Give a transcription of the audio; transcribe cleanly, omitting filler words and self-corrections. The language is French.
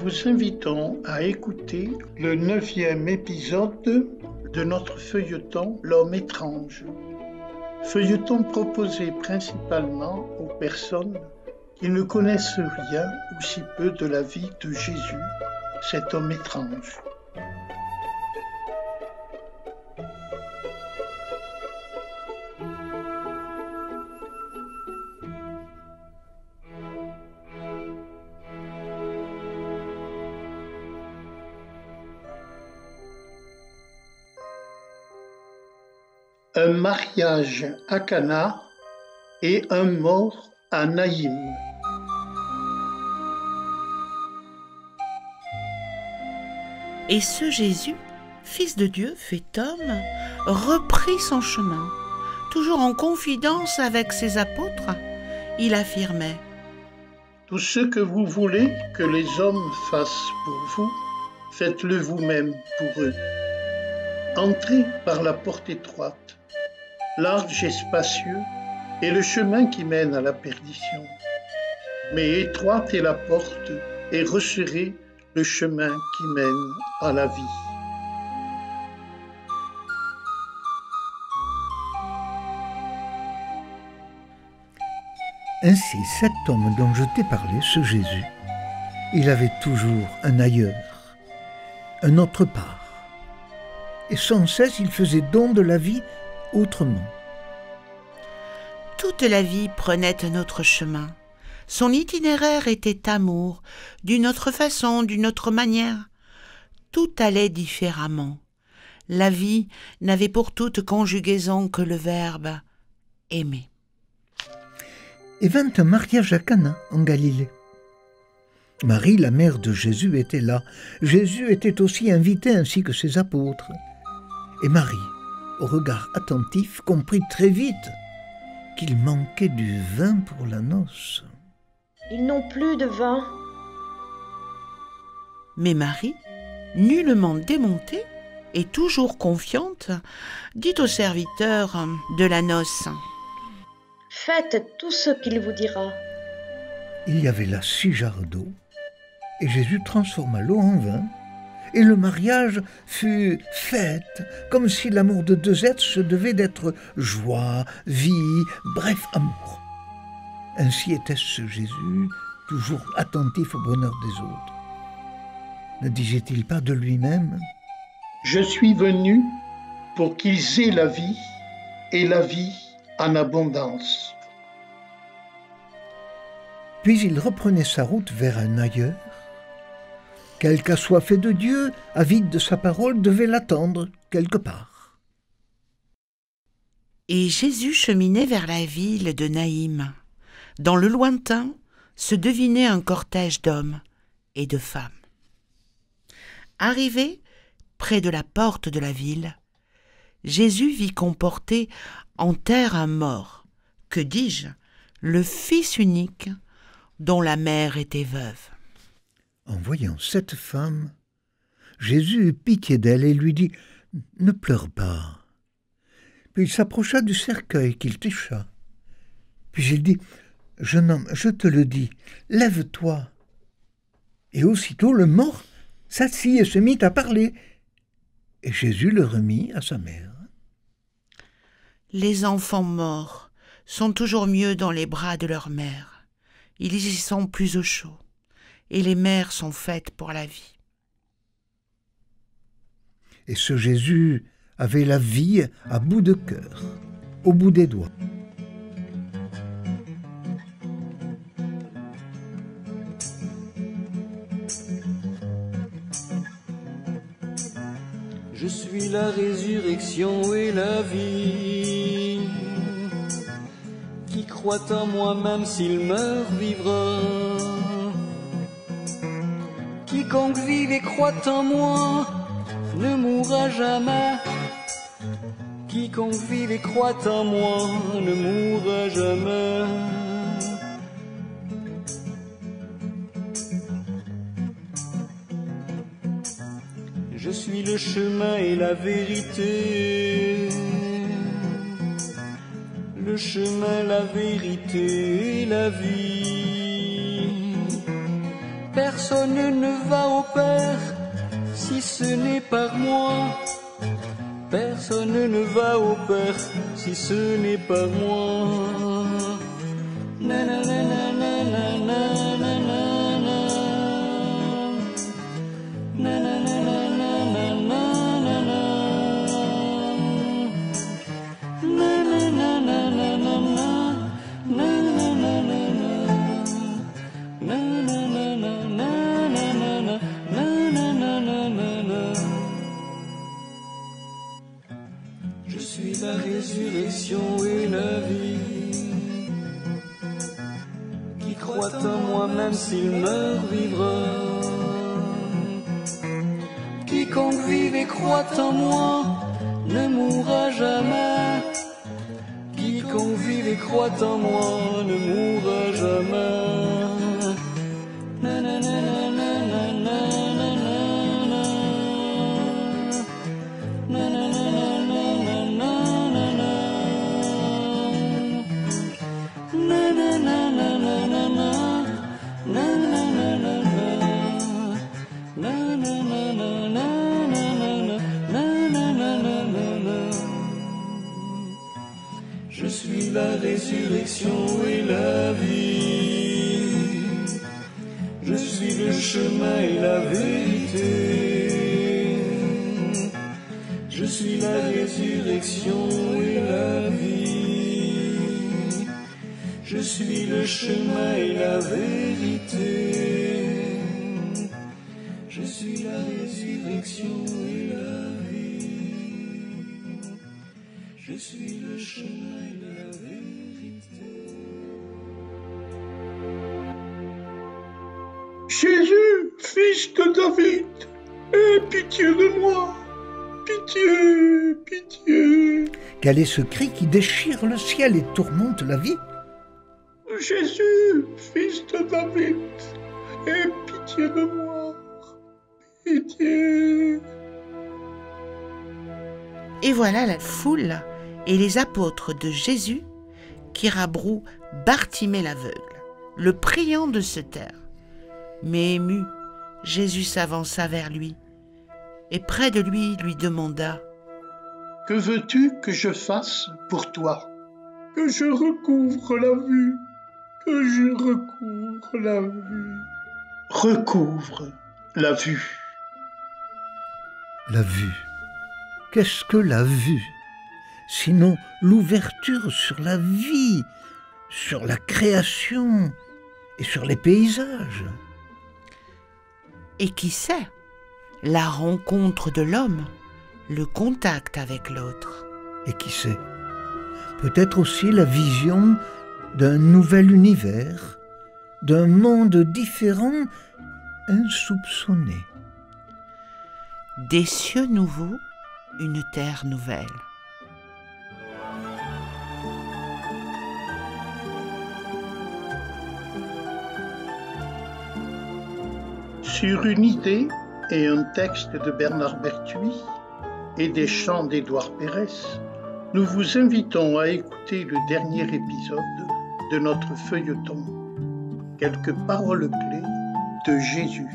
vous invitons à écouter le 9e épisode de notre feuilleton L'homme étrange. Feuilleton proposé principalement aux personnes qui ne connaissent rien ou si peu de la vie de Jésus, cet homme étrange. Un mariage à Cana et un mort à Naïm. Et ce Jésus, Fils de Dieu, fait homme, reprit son chemin. Toujours en confidence avec ses apôtres, il affirmait : Tout ce que vous voulez que les hommes fassent pour vous, faites-le vous-même pour eux. Entrez par la porte étroite. Large et spacieux est le chemin qui mène à la perdition. Mais étroite est la porte et resserré le chemin qui mène à la vie. Ainsi, cet homme dont je t'ai parlé, ce Jésus, il avait toujours un ailleurs, un autre part. Et sans cesse, il faisait don de la vie autrement. Toute la vie prenait un autre chemin. Son itinéraire était amour, d'une autre façon, d'une autre manière. Tout allait différemment. La vie n'avait pour toute conjugaison que le verbe aimer. Et vint un mariage à Cana, en Galilée. Marie, la mère de Jésus, était là. Jésus était aussi invité ainsi que ses apôtres. Et Marie, au regard attentif, comprit très vite qu'il manquait du vin pour la noce. Ils n'ont plus de vin. Mais Marie, nullement démontée et toujours confiante, dit au serviteur de la noce : Faites tout ce qu'il vous dira. Il y avait là 6 jarres d'eau, et Jésus transforma l'eau en vin, et le mariage fut fête, comme si l'amour de 2 êtres se devait d'être joie, vie, bref, amour. Ainsi était ce Jésus, toujours attentif au bonheur des autres. Ne disait-il pas de lui-même : Je suis venu pour qu'ils aient la vie, et la vie en abondance. Puis il reprenait sa route vers un ailleurs. Quelque assoiffé de Dieu, avide de sa parole, devait l'attendre quelque part. Et Jésus cheminait vers la ville de Naïm. Dans le lointain se devinait un cortège d'hommes et de femmes. Arrivé près de la porte de la ville, Jésus vit comporter en terre un mort, que dis-je, le fils unique dont la mère était veuve. En voyant cette femme, Jésus eut pitié d'elle et lui dit : Ne pleure pas. Puis il s'approcha du cercueil qu'il toucha. Puis il dit : Jeune homme, je te le dis, lève-toi. Et aussitôt le mort s'assit et se mit à parler. Et Jésus le remit à sa mère. Les enfants morts sont toujours mieux dans les bras de leur mère. Ils y sont plus au chaud, et les mères sont faites pour la vie. Et ce Jésus avait la vie à bout de cœur, au bout des doigts. Je suis la résurrection et la vie. Qui croit en moi, même s'il meurt, vivra. Quiconque vive et croit en moi ne mourra jamais. Quiconque vive et croit en moi ne mourra jamais. Je suis le chemin et la vérité. Le chemin, la vérité et la vie. Personne ne va au Père si ce n'est par moi. Personne ne va au Père si ce n'est par moi. Na na na na na na na na na. Na na na na na na na na. Na na na na na na na. Na na na na na. Na na na na na na na. Na na na na na. Je suis la résurrection et la vie. Qui croit en moi même s'il meurt vivra. Quiconque vive et croit en moi ne mourra jamais. Quiconque vive et croit en moi ne mourra jamais. Na na na na na na na na na. Na na na na na na na na. Na na na na na na na. Na na na na na. Na na na na na na. Na na na na na na. Je suis la résurrection et la vie. Je suis le chemin et la vérité. Je suis la résurrection et la vie. Je suis le chemin et la vérité. Je suis la résurrection et la vie. Je suis le chemin et la vérité. Jésus, fils de David, aie pitié de moi. Pitié, pitié. Quel est ce cri qui déchire le ciel et tourmente la vie? Jésus, fils de David, aie pitié de moi. Pitié. Et voilà la foule et les apôtres de Jésus qui rabrouent Bartimée l'aveugle, le priant de se taire. Mais ému, Jésus s'avança vers lui et près de lui demanda: Que veux-tu que je fasse pour toi? Que je recouvre la vue, que je recouvre la vue. Recouvre la vue. La vue. Qu'est-ce que la vue? Sinon l'ouverture sur la vie, sur la création et sur les paysages. Et qui sait, la rencontre de l'homme, le contact avec l'autre. Et qui sait, peut-être aussi la vision d'un nouvel univers, d'un monde différent, insoupçonné. Des cieux nouveaux, une terre nouvelle. Sur une idée et un texte de Bernard Berthuis et des chants d'Édouard Pérez, nous vous invitons à écouter le dernier épisode de notre feuilleton, quelques paroles clés de Jésus.